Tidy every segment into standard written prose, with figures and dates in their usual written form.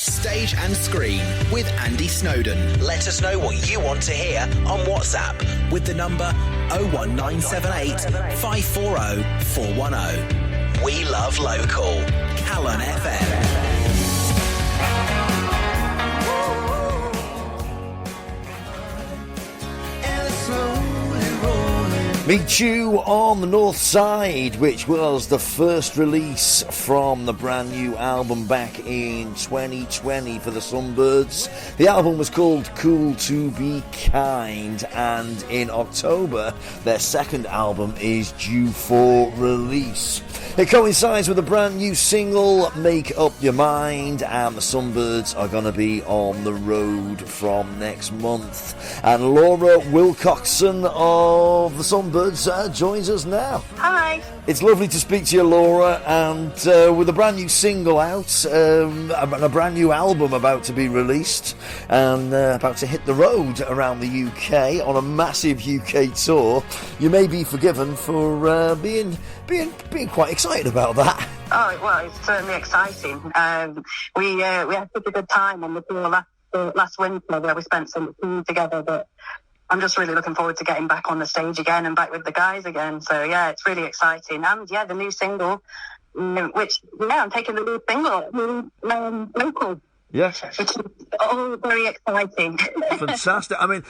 Stage and Screen with Andy Snowden. Let us know what you want to hear on WhatsApp with the number 01978 540 410. We love local. Calon FM. Meet You on the North Side, which was the first release from the brand new album back in 2020 for the Sunbirds. The album was called Cool to Be Kind, and in October their second album is due for release. It coincides with a brand new single, Make Up Your Mind, and the Sunbirds are going to be on the road from next month. And Laura Wilcockson of the Sunbirds joins us now. Hi. It's lovely to speak to you, Laura, and with a brand new single out, and a brand new album about to be released, and about to hit the road around the UK on a massive UK tour, you may be forgiven for being quite excited about that. Oh, well, it's certainly exciting. We had such a good time on the tour last winter where we spent some time together, but I'm just really looking forward to getting back on the stage again and back with the guys again. So, yeah, it's really exciting. And, yeah, the new single, I'm taking the new single, local. Yes. It's all very exciting. Fantastic. I mean,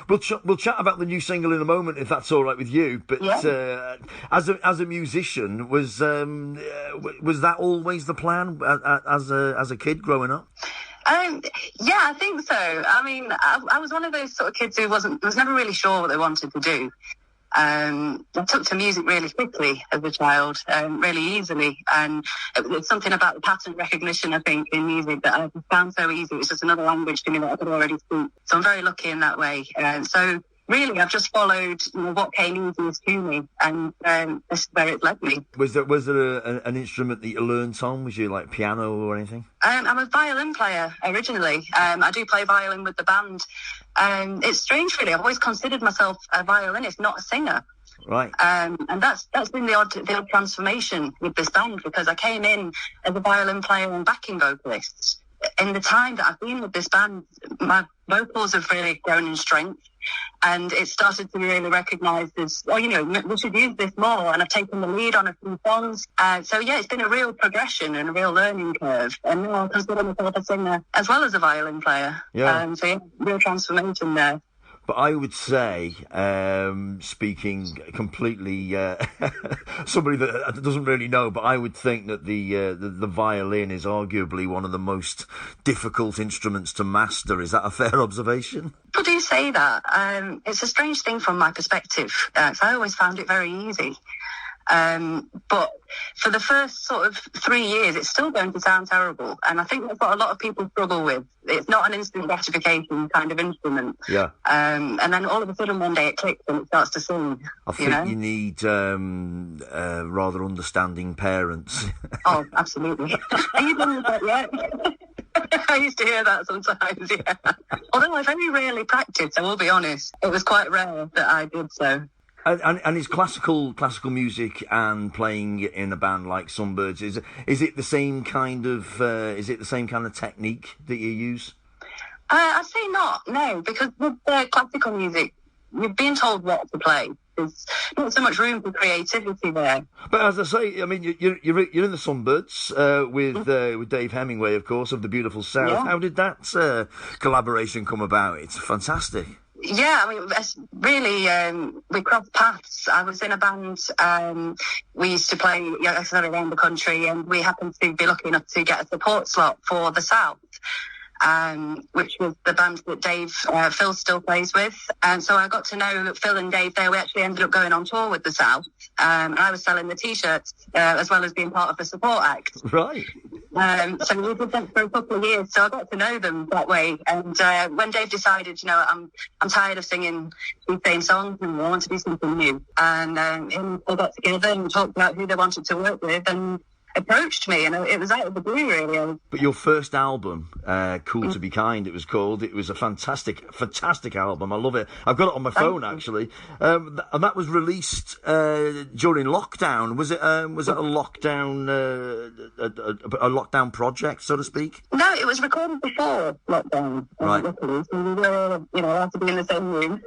we'll chat about the new single in a moment, if that's all right with you. But yeah. As a musician, was that always the plan as a kid growing up? Yeah, I think so. I mean, I was one of those sort of kids who was never really sure what they wanted to do. I took to music really quickly as a child, really easily, and it's something about the pattern recognition, I think, in music that I found so easy. It was just another language to me that I could already speak. So I'm very lucky in that way. So really, I've just followed what came easiest to me, and this is where it led me. Was there an instrument that you learnt on? Was you like piano or anything? I'm a violin player originally. I do play violin with the band. It's strange, really. I've always considered myself a violinist, not a singer. Right. And that's been the odd transformation with this band, because I came in as a violin player and backing vocalist. In the time that I've been with this band, my vocals have really grown in strength, and it started to be really recognised as, we should use this more, and I've taken the lead on a few songs. So, yeah, it's been a real progression and a real learning curve, and now I consider myself a singer as well as a violin player. Yeah. So, yeah, real transformation there. But I would say, speaking completely, somebody that doesn't really know, but I would think that the violin is arguably one of the most difficult instruments to master. Is that a fair observation? People do say that. It's a strange thing from my perspective. I always found it very easy. But for the first sort of 3 years, it's still going to sound terrible. And I think that's what a lot of people struggle with. It's not an instant gratification kind of instrument. Yeah. And then all of a sudden one day it clicks and it starts to sing. I think you need rather understanding parents. Oh, absolutely. Are you done with that yet? I used to hear that sometimes, yeah. Although I very rarely practiced, I will be honest. It was quite rare that I did so. And is classical music and playing in a band like Sunbirds, is it the same kind of technique that you use? I'd say not, no, because with classical music, you're being told what to play. There's not so much room for creativity there. But as I say, I mean, you're in the Sunbirds with Dave Hemingway, of course, of the Beautiful South. Yeah. How did that collaboration come about? It's fantastic. Yeah, I mean, really, we crossed paths. I was in a band. We used to play around the country, and we happened to be lucky enough to get a support slot for the South, which was the band that Phil still plays with. And so I got to know Phil and Dave there. We actually ended up going on tour with the South. And I was selling the T-shirts as well as being part of the support act. Right. So we did that for a couple of years. So I got to know them that way. And when Dave decided, I'm tired of singing the same songs and I want to do something new. And him and Phil got together and talked about who they wanted to work with. And approached me, and it was out of the blue, really. But your first album, Cool to Be Kind, it was called. It was a fantastic album. I love it. I've got it on my phone, actually. And that was released during lockdown. Was it a lockdown a lockdown project, so to speak? No, it was recorded before lockdown. Right. Luckily, so we were, allowed to be in the same room,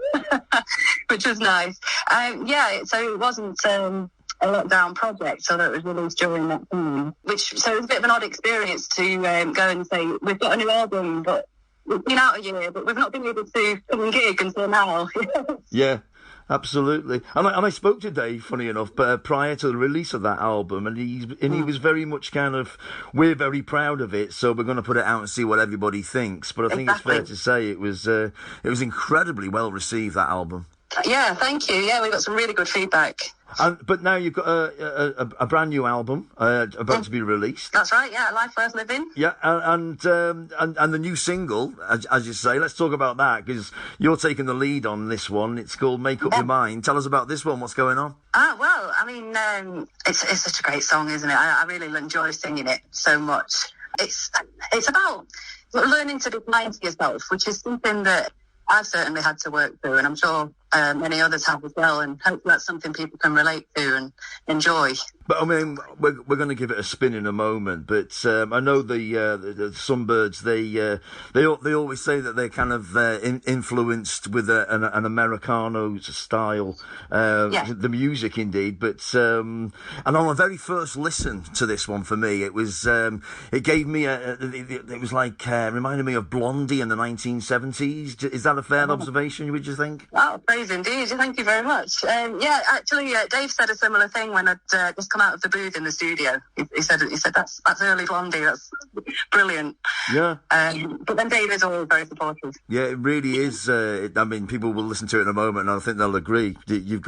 which was nice. So it wasn't a lockdown project, so that it was released during that time. So it was a bit of an odd experience to go and say, we've got a new album, but we've been out a year, but we've not been able to come and gig until now. Yeah. Absolutely, and I spoke to Dave, funny enough, prior to the release of that album, and he was very much kind of, we're very proud of it, so we're going to put it out and see what everybody thinks. But I think it's fair to say it was incredibly well received, that album. Yeah, thank you. Yeah, we got some really good feedback. But now you've got a brand new album about to be released. That's right. Yeah, Life Worth Living. Yeah, and the new single, as you say. Let's talk about that, because you're taking the lead on this one. It's called Make Up Your Mind. Tell us about this one. What's going on? Well, I mean, it's such a great song, isn't it? I really enjoy singing it so much. It's about learning to be kind to yourself, which is something that I've certainly had to work through, and I'm sure many others have as well, and hopefully that's something people can relate to and enjoy. But I mean, we're going to give it a spin in a moment. But I know the Sunbirds. They always say that they're kind of influenced with an Americano style, the music indeed. But and on the very first listen to this one for me, it gave me it was like reminded me of Blondie in the 1970s. Is that a fair observation? Would you think? Oh, praise indeed. Thank you very much. Actually, Dave said a similar thing when I'd just come out of the booth in the studio. He said that's early Blondie. That's brilliant. Yeah. But then Dave is always very supportive. Yeah, it really is. I mean, people will listen to it in a moment, and I think they'll agree. You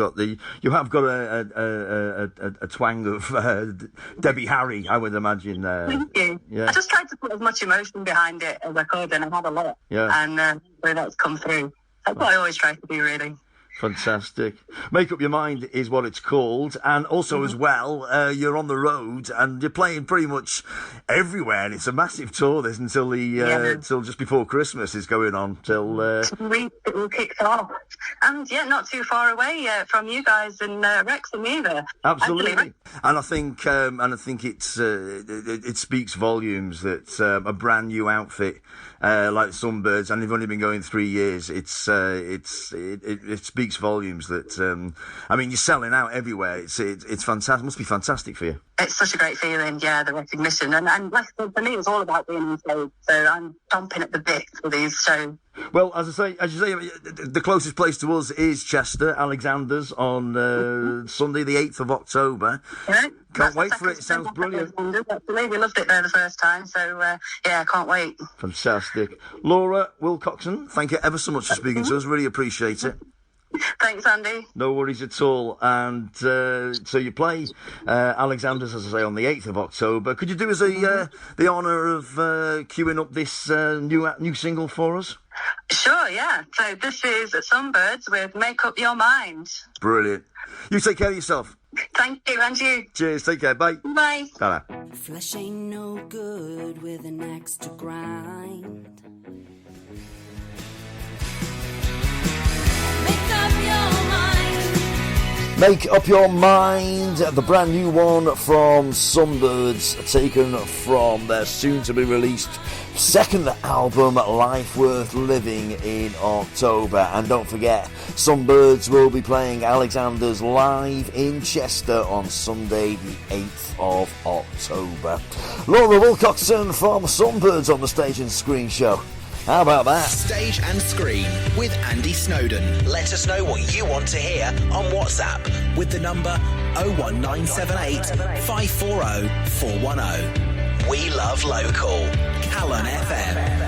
have got a twang of Debbie Harry, I would imagine. Thank you. Yeah. I just tried to put as much emotion behind it as I could, and I had a lot. Yeah. And so that's come through. That's what I always try to do, really. Fantastic. Make Up Your Mind is what it's called. And also as well, you're on the road and you're playing pretty much everywhere. And it's a massive tour. There's until just before Christmas is going on. Till it all kicks off. And not too far away from you guys in Wrexham either. Absolutely. Actually, And I think it speaks volumes that a brand new outfit like Sunbirds, and they've only been going 3 years. It speaks volumes that I mean, you're selling out everywhere. It's fantastic. It must be fantastic for you. It's such a great feeling, the recognition, and like I said, for me, it's all about being on stage. So I'm chomping at the bit for these shows. Well, as you say, the closest place to us is Chester, Alexander's on Sunday, the 8th of October. Right. Can't wait for it. It sounds brilliant. Actually, we loved it there the first time, so I can't wait. Fantastic. Laura Wilcockson, thank you ever so much for speaking to us. Really appreciate it. Thanks, Andy. No worries at all. And so you play Alexander's, as I say, on the 8th of October. Could you do us the honour of queuing up this new single for us? Sure, yeah. So this is Sunbirds with Make Up Your Mind. Brilliant. You take care of yourself. Thank you, and you. Cheers, take care, bye. Bye. Ta-da. Flesh ain't no good with an axe to grind. Make up your mind. Make Up Your Mind, the brand new one from Sunbirds, taken from their soon-to-be-released second album, Life Worth Living, in October. And don't forget, Sunbirds will be playing Alexander's live in Chester on Sunday, the 8th of October. Laura Wilcockson from Sunbirds on the Stage and Screen Show. How about that? Stage and Screen with Andy Snowden. Let us know what you want to hear on WhatsApp with the number 01978 540 410. We love local. Calon FM.